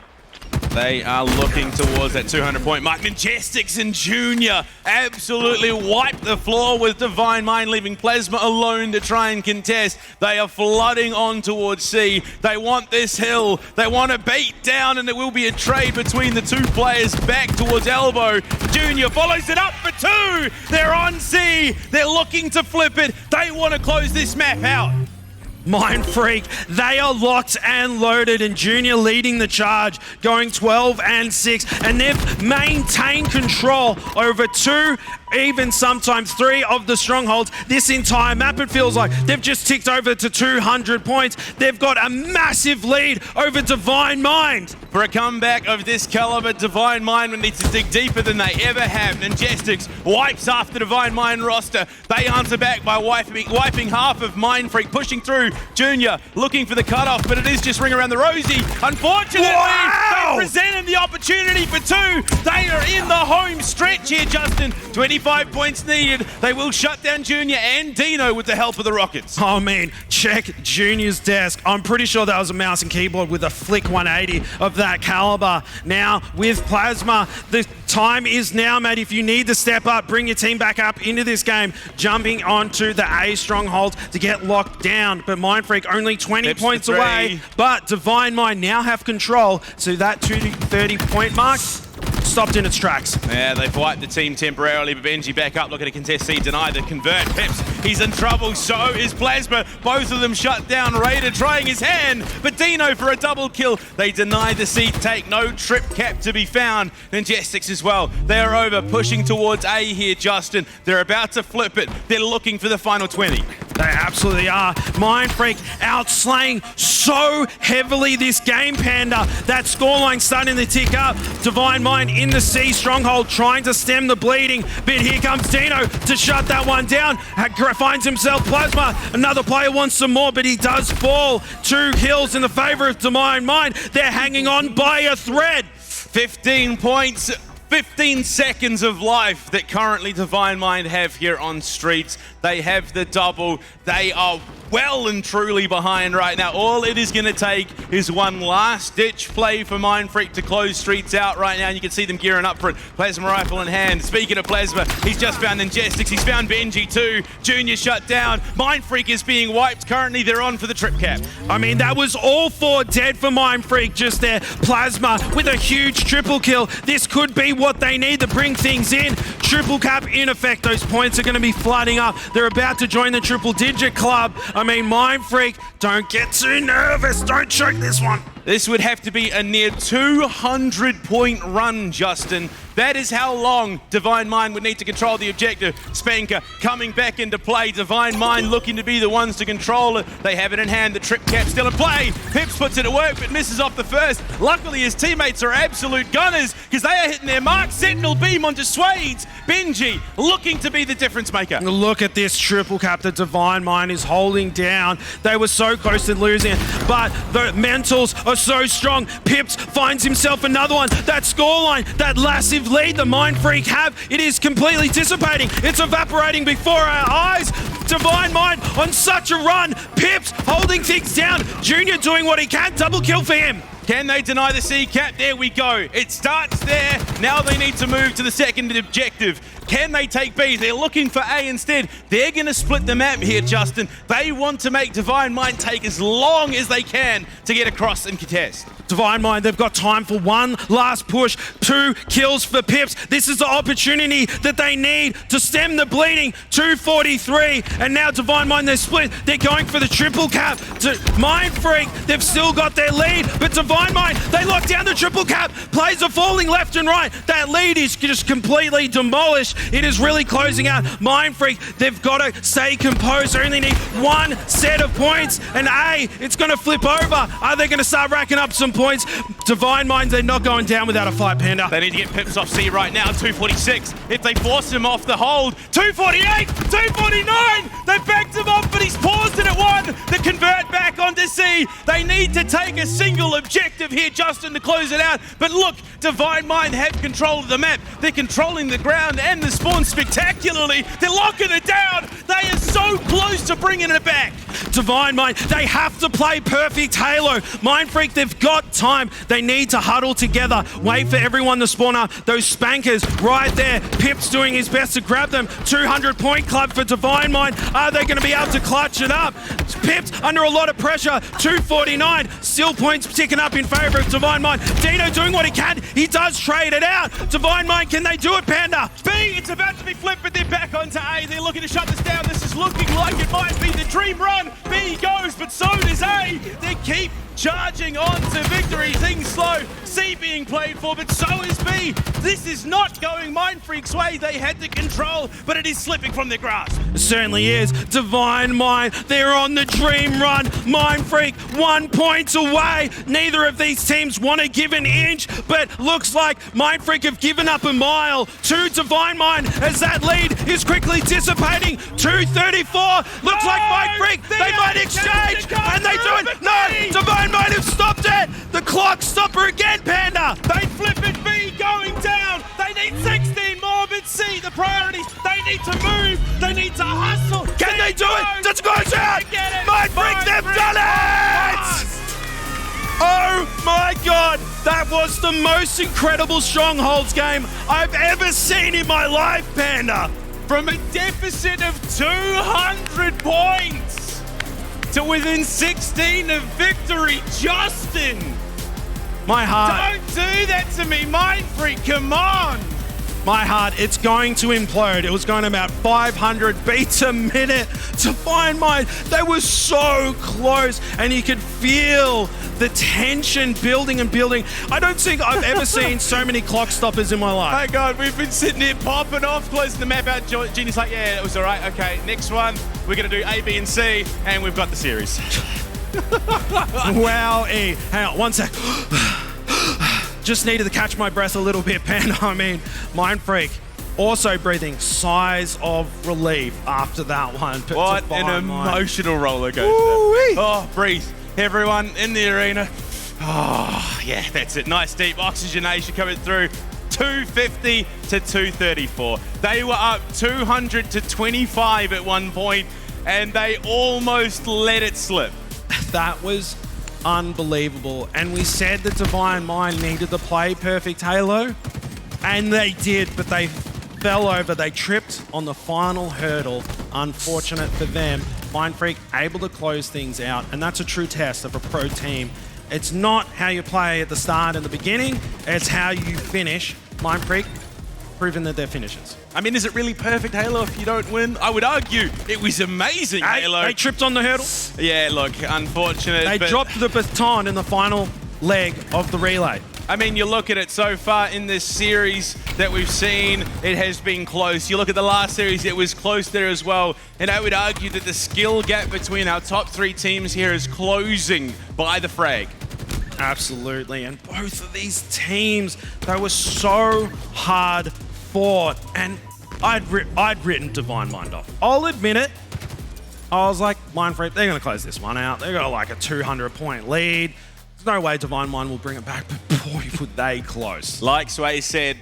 They are looking towards that 200-point mark. Ninjestics and Junior absolutely wiped the floor with Divine Mind, leaving Plasma alone to try and contest. They are flooding on towards C. They want this hill. They want to beat down, and there will be a trade between the two players back towards Elbow. Junior follows it up for two. They're on C. They're looking to flip it. They want to close this map out. Mindfreak, they are locked and loaded, and Junior leading the charge, going 12 and 6, and they've maintained control over 2, even sometimes 3 of the Strongholds this entire map. It feels like they've just ticked over to 200 points. They've got a massive lead over Divine Mind. For a comeback of this caliber, Divine Mind needs to dig deeper than they ever have. Ninjestics wipes off the Divine Mind roster. They answer back by wiping half of Mindfreak, pushing through. Junior looking for the cutoff, but it is just ring around the rosy. Unfortunately, they presented the opportunity for 2. They are in the home stretch here, Justin. 25 points needed. They will shut down Junior and Deano with the help of the Rockets. Oh man, check Junior's desk. I'm pretty sure that was a mouse and keyboard with a flick 180 of that caliber. Now with Plasma, the time is now, mate. If you need to step up, bring your team back up into this game, jumping onto the A Stronghold to get locked down. But Mindfreak only 20 points away, but Divine Mind now have control. So that 230 point mark stopped in its tracks. Yeah, they've wiped the team temporarily, but Benjy back up looking to contest C, deny the convert. Pipz, he's in trouble, so is Plasma. Both of them shut down. Raider trying his hand, but Deano for a double kill. They deny the C take, no trip cap to be found. Ninjestics as well. They're over, pushing towards A here, Justin. They're about to flip it. They're looking for the final 20. They absolutely are. Mindfreak outslaying so heavily this game, Panda. That scoreline starting to tick up. Divine Mind in the C Stronghold trying to stem the bleeding. But here comes Deano to shut that one down. Finds himself Plasma. Another player wants some more, but he does fall. 2 kills in the favor of Divine Mind. They're hanging on by a thread. 15 points. 15 seconds of life that currently Divine Mind have here on Streets. They have the double. They are well and truly behind right now. All it is going to take is one last-ditch play for Mindfreak to close Streets out right now. And you can see them gearing up for it. Plasma rifle in hand. Speaking of Plasma, he's just found Ninjestics. He's found Benjy too. Junior shut down. Mindfreak is being wiped. Currently, they're on for the trip cap. I mean, that was all 4 dead for Mindfreak just there. Plasma with a huge triple kill. This could be what they need to bring things in. Triple cap in effect. Those points are going to be flooding up. They're about to join the triple-digit club. I mean, Mindfreak, don't get too nervous. Don't choke this one. This would have to be a near 200-point run, Justin. That is how long Divine Mind would need to control the objective. Spanker coming back into play. Divine Mind looking to be the ones to control it. They have it in hand. The trip cap still in play. Pipz puts it at work, but misses off the first. Luckily, his teammates are absolute gunners because they are hitting their mark. Sentinel beam onto Swayz. Benjy looking to be the difference maker. Look at this triple cap that Divine Mind is holding down. They were so close to losing it, but the mentals are so strong. Pipz finds himself another one. That scoreline, that massive lead the Mindfreak have, it is completely dissipating. It's evaporating before our eyes. Divine Mind on such a run. Pipz holding things down. Junior doing what he can. Double kill for him. Can they deny the C cap? There we go. It starts there. Now they need to move to the second objective. Can they take B? They're looking for A instead. They're going to split the map here, Justin. They want to make Divine Mind take as long as they can to get across and contest. Divine Mind, they've got time for one last push. 2 kills for Pipz. This is the opportunity that they need to stem the bleeding. 243, and now Divine Mind, they're split. They're going for the triple cap. To Mindfreak, they've still got their lead, but Divine Mind, they lock down the triple cap. Plays are falling left and right. That lead is just completely demolished. It is really closing out. Mindfreak, they've got to stay composed. They only need one set of points, and A, it's going to flip over. Are they going to start racking up some points? Divine Mind, they're not going down without a fight, Panda. They need to get Pipz off C right now. 246. If they force him off the hold, 248, 249. They backed him off, but he's paused it at 1. The convert back onto C. They need to take a single objective here, Justin, to close it out. But look, Divine Mind have control of the map. They're controlling the ground and the spawn spectacularly. They're locking it down. They are so close to bringing it back. Divine Mind, they have to play perfect Halo. Mindfreak, they've got time. They need to huddle together, wait for everyone to spawn up. Those spankers right there. Pipz doing his best to grab them. 200-point club for Divine Mind. Are they going to be able to clutch it up? Pipz under a lot of pressure. 249. Still points ticking up in favor of Divine Mind. Deano doing what he can. He does trade it out. Divine Mind, can they do it, Panda? B, it's about to be flipped, but they're back onto A. They're looking to shut this down. This is looking like it might be the dream run. B goes, but so does A. They keep charging on to victory. Things slow. C being played for, but so is B. This is not going Mindfreak's way. They had the control, but it is slipping from their grasp. It certainly is. Divine Mind, they're on the dream run. Mindfreak, 1 point away. Neither of these teams want to give an inch, but looks like Mindfreak have given up a mile to Divine Mind as that lead is quickly dissipating. 234. Looks like Mindfreak, they might exchange, and they do it. No, Divine Mind have stopped it. The clock stopper again, Panda. They flip it. B going down. They need 16 more, but C, the priorities. They need to move. They need to hustle. Can they do it? Just goes out. Mindfreak, they've done it. Oh my God. That was the most incredible Strongholds game I've ever seen in my life, Panda. From a deficit of 200 points to within 16 of victory, Justin. My heart. Don't do that to me, Mindfreak, come on. My heart, it's going to implode. It was going about 500 beats a minute to find mine. They were so close, and you could feel the tension building and building. I don't think I've ever seen so many clock stoppers in my life. My God, we've been sitting here popping off, closing the map out. Genie's like, yeah, it was all right. Okay, next one, we're going to do A, B, and C, and we've got the series. Wow, E. Hang on, 1 sec. Just needed to catch my breath a little bit, Panda. I mean, Mindfreak also breathing sighs of relief after that one. But what an emotional roller coaster. Woo-wee. Oh, breathe. Everyone in the arena. Oh, yeah, that's it. Nice deep oxygenation coming through. 250 to 234. They were up 200 to 25 at one point, and they almost let it slip. That was unbelievable. And we said that Divine Mind needed to play perfect Halo, and they did, but they fell over. They tripped on the final hurdle. Unfortunate for them. Mindfreak able to close things out, and that's a true test of a pro team. It's not how you play at the start and the beginning, it's how you finish. Mindfreak proving that they're finishers. I mean, is it really perfect Halo if you don't win? I would argue it was amazing Halo. They tripped on the hurdle. Yeah, look, unfortunate. They dropped the baton in the final leg of the relay. I mean, you look at it so far in this series that we've seen, it has been close. You look at the last series, it was close there as well. And I would argue that the skill gap between our top three teams here is closing by the frag. Absolutely, and both of these teams, they were so hard fought, and I'd written Divine Mind off. I'll admit it. I was like, Mindfreak, they're going to close this one out. They've got like a 200-point lead. There's no way Divine Mind will bring it back, but boy, would they close. Like Swayz said,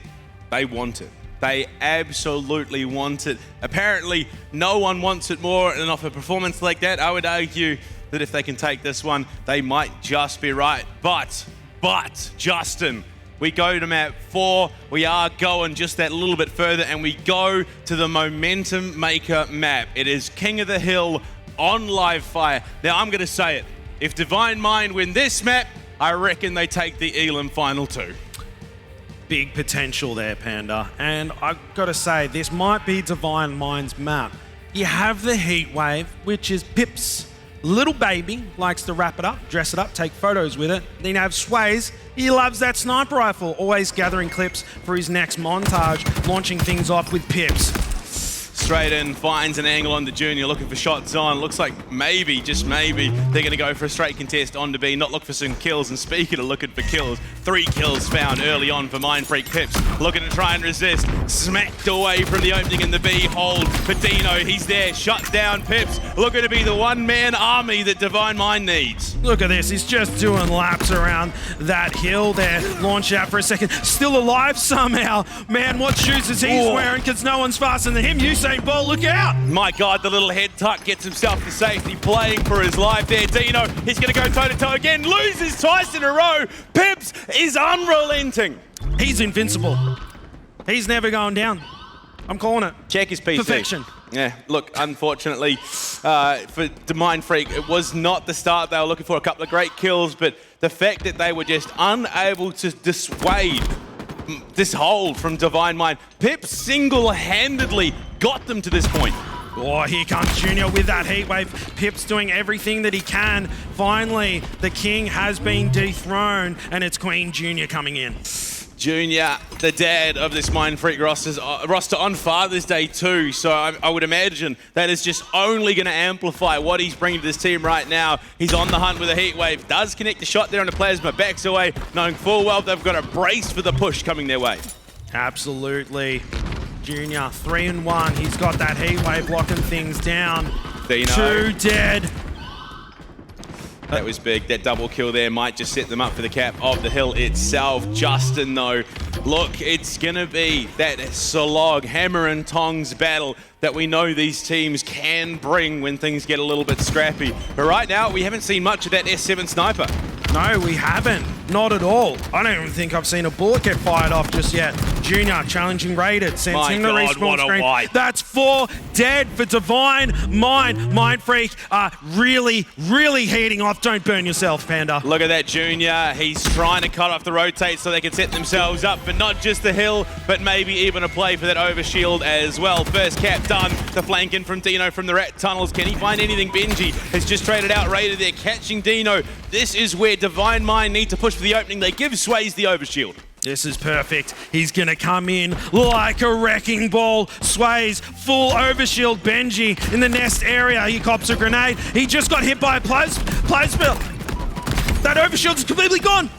they want it. They absolutely want it. Apparently, no one wants it more, and off a performance like that, I would argue that if they can take this one, they might just be right. But, Justin, We go to map 4. We are going just that little bit further, and we go to the Momentum Maker map. It is King of the Hill on live fire. Now, I'm going to say it. If Divine Mind win this map, I reckon they take the Elam Final 2. Big potential there, Panda. And I've got to say, this might be Divine Mind's map. You have the Heat Wave, which is Pipz. Little baby likes to wrap it up, dress it up, take photos with it. Then you have Swayz. He loves that sniper rifle, always gathering clips for his next montage, launching things off with Pipz. Straight in, finds an angle on the Junior, looking for shots on. Looks like maybe, just maybe, they're going to go for a straight contest on to B, not look for some kills. And speaking of looking for kills, 3 kills found early on for Mindfreak. Pipz looking to try and resist. Smacked away from the opening in the B hold for Deano. He's there, shut down Pipz. Looking to be the one-man army that Divine Mind needs. Look at this, he's just doing laps around that hill there. Launch out for a second, still alive somehow. Man, what shoes is he wearing? Because no one's faster than him. Usain Bolt, look out! My God, the little head tuck gets himself to safety, playing for his life there. Deano, he's going to go toe-to-toe again, loses twice in a row. Pipz is unrelenting. He's invincible. He's never going down. I'm calling it. Check his PC. Perfection. Yeah, look, unfortunately, for the Mindfreak, it was not the start they were looking for. A couple of great kills, but the fact that they were just unable to dissuade this hold from Divine Mind. Pipz single-handedly got them to this point. Oh, here comes Junior with that heat wave. Pipz doing everything that he can. Finally, the king has been dethroned, and it's Queen Junior coming in. Junior, the dad of this Mindfreak roster on Father's Day too, so I would imagine that is just only going to amplify what he's bringing to this team right now. He's on the hunt with a heat wave, does connect the shot there on the Plasma, backs away, knowing full well they've got a brace for the push coming their way. Absolutely. Junior, 3-1. He's got that heat wave locking things down. Deano. 2 dead. That was big. That double kill there might just set them up for the cap of the hill itself. Justin, though, look, it's going to be that slog, hammer and tongs battle that we know these teams can bring when things get a little bit scrappy. But right now, we haven't seen much of that S7 sniper. No, we haven't. Not at all. I don't even think I've seen a bullet get fired off just yet. Junior challenging Rated, sends him to respawn screen. That's 4 dead for Divine Mind. Mindfreak really, really heating off. Don't burn yourself, Panda. Look at that Junior. He's trying to cut off the rotate so they can set themselves up for not just the hill, but maybe even a play for that overshield as well. First cap done. The flank in from Deano from the rat tunnels. Can he find anything? Benjy has just traded out Rated there, catching Deano. This is where Divine Mind need to push for the opening. They give Swayz the overshield. This is perfect. He's going to come in like a wrecking ball. Swayz, full overshield. Benjy in the nest area. He cops a grenade. He just got hit by a plasma. That overshield is completely gone.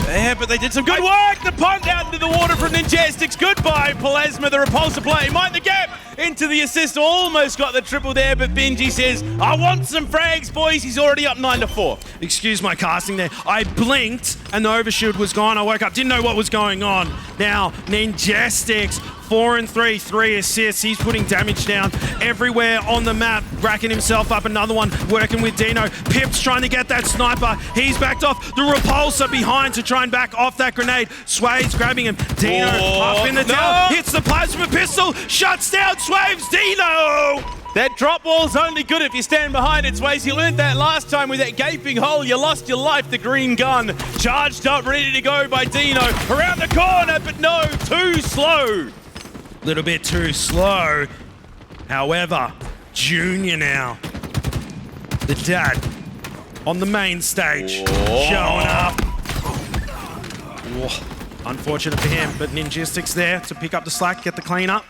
Yeah, but they did some good work. The punt out into the water from Ninjestics. Goodbye, Plasma, the repulsor play. Mind the gap into the assist. Almost got the triple there, but Benjy says, I want some frags, boys. He's already up 9-4. Excuse my casting there. I blinked and the overshield was gone. I woke up, didn't know what was going on. Now, Ninjestics, 4 and 3, 3 assists. He's putting damage down everywhere on the map, racking himself up. Another one working with Deano. Pipz trying to get that sniper. He's backed off. The repulsor behind to try and back off that grenade. Swayz grabbing him. Deano up in the tower. Hits the plasma pistol. Shuts down Swayz. Deano! That drop wall's only good if you stand behind it, Swayz. You learned that last time with that gaping hole. You lost your life. The green gun charged up, ready to go by Deano. Around the corner, but no, too slow. Little bit too slow. However, Junior now, the dad, on the main stage, showing up. Unfortunate for him, but Ninjestics there to pick up the slack, get the clean up.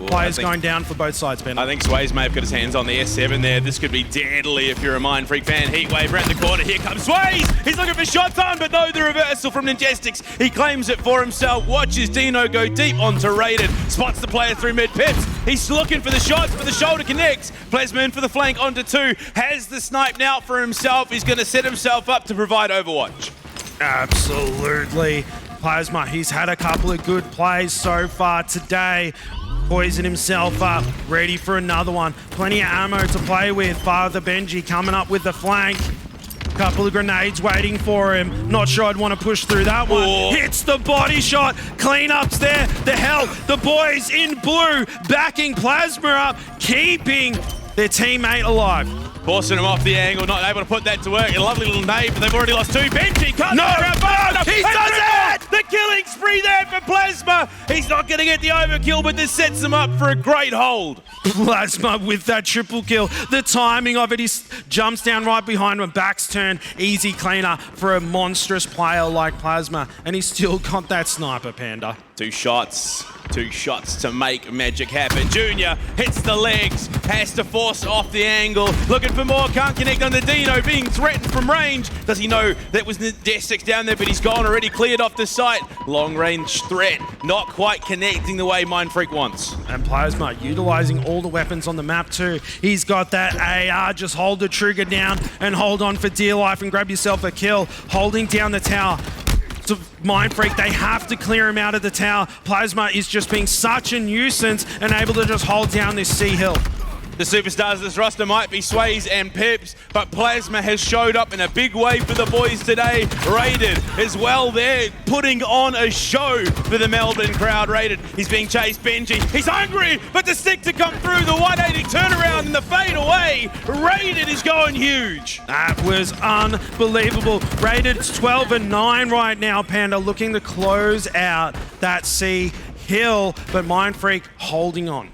Players going down for both sides, Ben. I think Swayz may have got his hands on the S7 there. This could be deadly if you're a Mindfreak fan. Heatwave around the corner. Here comes Swayz. He's looking for shots on, but no, the reversal from Ninjestics. He claims it for himself. Watches Deano go deep onto Rated. Spots the player through mid. Pipz. He's looking for the shots, but the shoulder connects. Plasma in for the flank onto 2. Has the snipe now for himself. He's going to set himself up to provide Overwatch. Absolutely. Plasma, he's had a couple of good plays so far today. Poison himself up, ready for another one. Plenty of ammo to play with. Father Benjy coming up with the flank. Couple of grenades waiting for him. Not sure I'd want to push through that one. Oh. Hits the body shot. Cleanups there. The hell, the boys in blue backing Plasma up, keeping their teammate alive. Forcing him off the angle, not able to put that to work. A lovely little nade, but they've already lost 2. Benjy cuts No, around no, he does it! The killing spree there for Plasma. He's not going to get the overkill, but this sets him up for a great hold. Plasma with that triple kill. The timing of it, he jumps down right behind him, back's turn, easy cleaner for a monstrous player like Plasma, and he's still got that sniper, Panda. 2 shots to make magic happen. Junior hits the legs, has to force off the angle, looking for more, can't connect on the Deano, being threatened from range. Does he know that was Ninjestics down there, but he's gone already, cleared off the site. Long range threat, not quite connecting the way Mindfreak wants. And Plasma utilizing all the weapons on the map too. He's got that AR, just hold the trigger down and hold on for dear life and grab yourself a kill. Holding down the tower. To Mindfreak, they have to clear him out of the tower. Plasma is just being such a nuisance and able to just hold down this C hill. The superstars of this roster might be Swayz and Pipz, but Plasma has showed up in a big way for the boys today. Raided as well there, putting on a show for the Melbourne crowd. Raided, he's being chased, Benjy, he's hungry, but the stick to come through, the 180 turnaround and the fade away. Raided is going huge. That was unbelievable. Raided 12-9 right now, Panda, looking to close out that C hill, but Mindfreak holding on.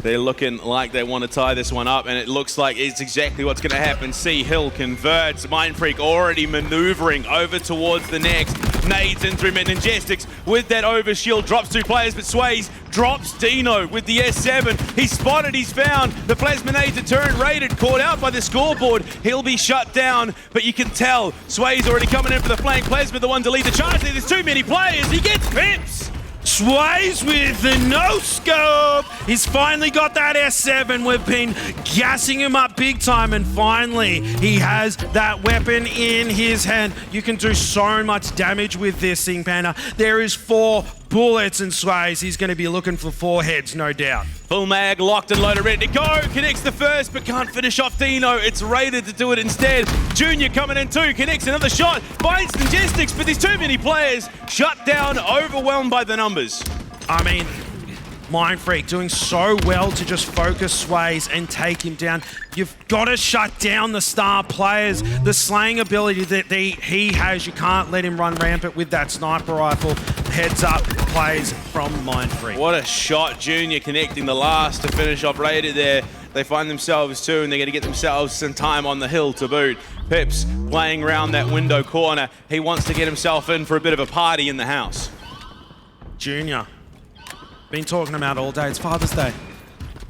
They're looking like they want to tie this one up, and it looks like it's exactly what's going to happen. C Hill converts. Mindfreak already maneuvering over towards the next. Nades in through Ninjestics with that overshield. Drops 2 players, but Swayz drops Deano with the S7. He's spotted, he's found. The Plasma nades are turned, raided, caught out by the scoreboard. He'll be shut down, but you can tell Swayz already coming in for the flank. Plasma the one to lead the charge. There's too many players. He gets Pipz. Swayz with the no-scope. He's finally got that S7. We've been gassing him up big time, and finally he has that weapon in his hand. You can do so much damage with this thing, Panda. There is 4 bullets in Swayz. He's going to be looking for 4 heads, no doubt. Full mag, locked and loaded, ready to go. Connects the first, but can't finish off Deano. It's Raided to do it instead. Junior coming in too, connects another shot. Finds Ninjestics, but there's too many players. Shut down, overwhelmed by the numbers. I mean, Mindfreak doing so well to just focus Swayz and take him down. You've got to shut down the star players. The slaying ability that he has, you can't let him run rampant with that sniper rifle. Heads up plays from Mindfreak. What a shot, Junior connecting the last to finish off Raided there. They find themselves too, and they're going to get themselves some time on the hill to boot. Pipz playing around that window corner. He wants to get himself in for a bit of a party in the house. Junior. Been talking about all day. It's Father's Day.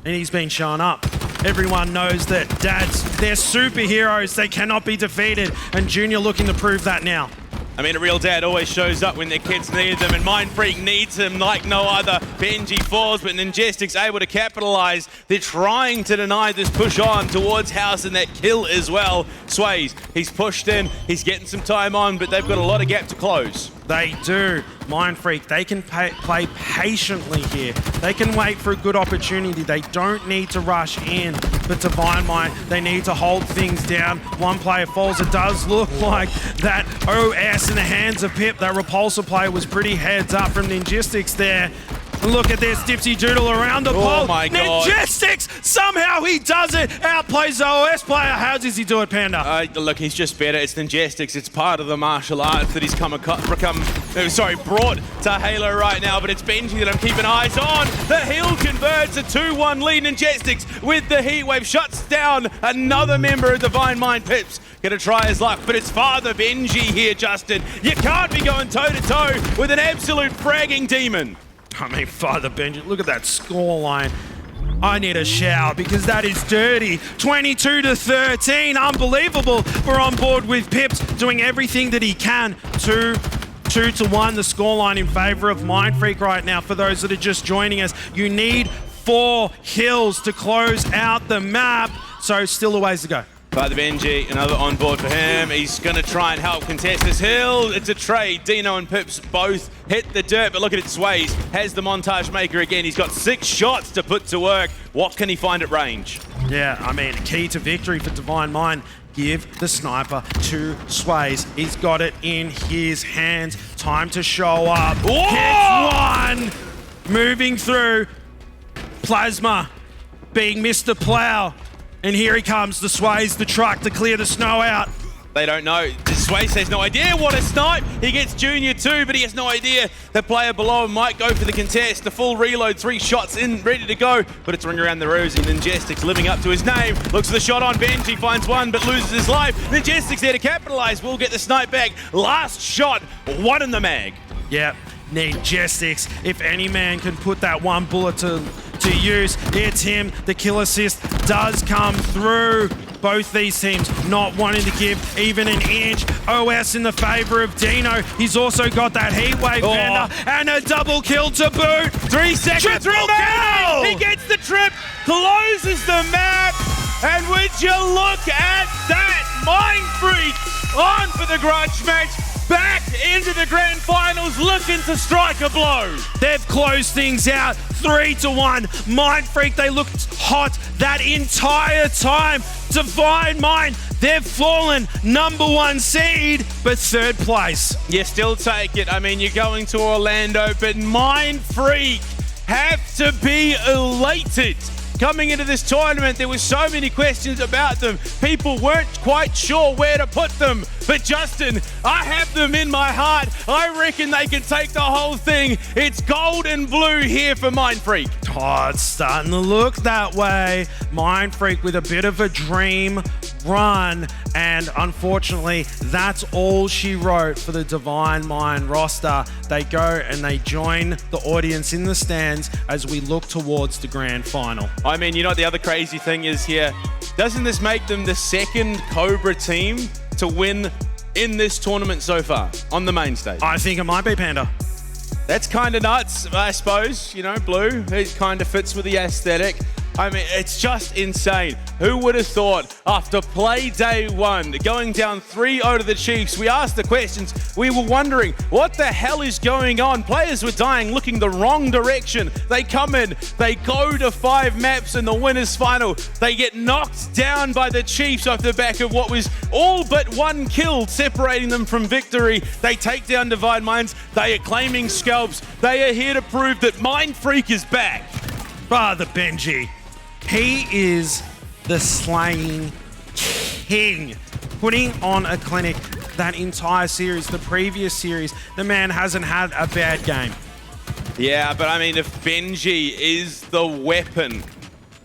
And he's been showing up. Everyone knows that dads, they're superheroes. They cannot be defeated. And Junior looking to prove that now. I mean, a real dad always shows up when their kids need them, and Mindfreak needs him like no other. Benjy falls, but Ninjestics able to capitalize. They're trying to deny this push on towards House and that kill as well. Swayz, he's pushed in, he's getting some time on, but they've got a lot of gap to close. They do. Mindfreak, they can play patiently here. They can wait for a good opportunity. They don't need to rush in. But Divine Mind, they need to hold things down. One player falls. It does look like that OS in the hands of Pip. That repulsor play was pretty heads up from Ninjestics there. Look at this, Dipsy Doodle around the pole. Oh my God. Ninjestics, somehow he does it. Outplays the OS player. How does he do it, Panda? Look, he's just better. It's Ninjestics. It's part of the martial arts that he's brought to Halo right now, but it's Benjy that I'm keeping eyes on. The heal converts a 2-1 lead. Ninjestics with the heat wave shuts down another member of Divine Mind. Pipz gonna try his luck, but it's Father Benjy here, Justin. You can't be going toe-to-toe with an absolute fragging demon. I mean, Father Benjy, look at that scoreline. I need a shower because that is dirty. 22-13, unbelievable. We're on board with Pipz doing everything that he can. 2-1, the scoreline in favor of Mindfreak right now. For those that are just joining us, you need 4 hills to close out the map. So still a ways to go. Father Benjy, another on board for him. He's going to try and help contest this hill. It's a trade. Deano and Pipz both hit the dirt, but look at it. Swayz has the montage maker again. He's got 6 shots to put to work. What can he find at range? Yeah, I mean, key to victory for Divine Mind. give the sniper to Swayz. He's got it in his hands. Time to show up. Gets one. Moving through. Plasma being Mr. Plow. And here he comes, the Swayz, the truck to clear the snow out. They don't know. Swayz has no idea what a snipe. He gets Junior too, but he has no idea the player below him might go for the contest. The full reload, 3 shots in, ready to go. But it's ring around the rosy. Ninjestics living up to his name. Looks for the shot on Benjy, finds one, but loses his life. Ninjestics there to capitalize. Will get the snipe back. Last shot, 1 in the mag. Yep, Ninjestics. If any man can put that one bullet to use, it's him. The kill assist does come through. Both these teams not wanting to give even an inch. OS in the favor of Deano. He's also got that heatwave Vander and a double kill to boot. 3 seconds remaining. He gets the trip, closes the map, and would you look at that? Mindfreak on for the grudge match. Back into the grand finals, looking to strike a blow. They've closed things out 3-1. Mindfreak, they looked hot that entire time. Divine Mind, they've fallen #1 seed, but 3rd place. You still take it. I mean, you're going to Orlando, but Mindfreak have to be elated. Coming into this tournament, there were so many questions about them. People weren't quite sure where to put them. But Justin, I have them in my heart. I reckon they can take the whole thing. It's gold and blue here for Mindfreak. Oh, it's starting to look that way. Mindfreak with a bit of a dream run, and unfortunately, that's all she wrote for the Divine Mind roster. They go and they join the audience in the stands as we look towards the grand final. I mean, you know what the other crazy thing is here? Doesn't this make them the 2nd Cobra team to win in this tournament so far on the main stage? I think it might be, Panda. That's kind of nuts, I suppose. You know, blue, it kind of fits with the aesthetic. I mean, it's just insane. Who would have thought after play day 1, going down 3-0 to the Chiefs, we asked the questions. We were wondering, what the hell is going on? Players were dying, looking the wrong direction. They come in, they go to 5 maps in the winners final. They get knocked down by the Chiefs off the back of what was all but 1 kill, separating them from victory. They take down Divine Minds. They are claiming scalps. They are here to prove that Mindfreak is back. Brother Benjy. He is the slaying king, putting on a clinic that entire series, the previous series. The man hasn't had a bad game. Yeah, but I mean, if Benjy is the weapon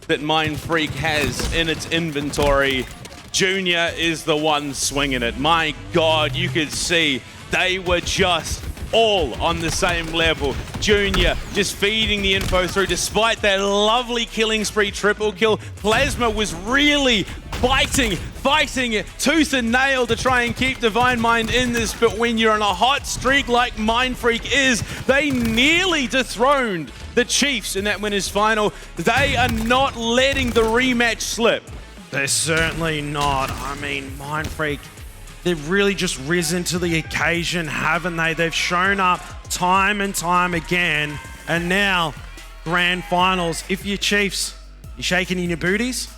that Mindfreak has in its inventory, Junior is the one swinging it. My God, you could see they were just all on the same level. Junior just feeding the info through despite that lovely killing spree triple kill. Plasma was really fighting tooth and nail to try and keep Divine Mind in this, but when you're on a hot streak like Mindfreak is, they nearly dethroned the Chiefs in that winners final. They are not letting the rematch slip. They're certainly not. I mean, Mindfreak, they've really just risen to the occasion, haven't they? They've shown up time and time again. And now, grand finals. If you're Chiefs, you shaking in your booties?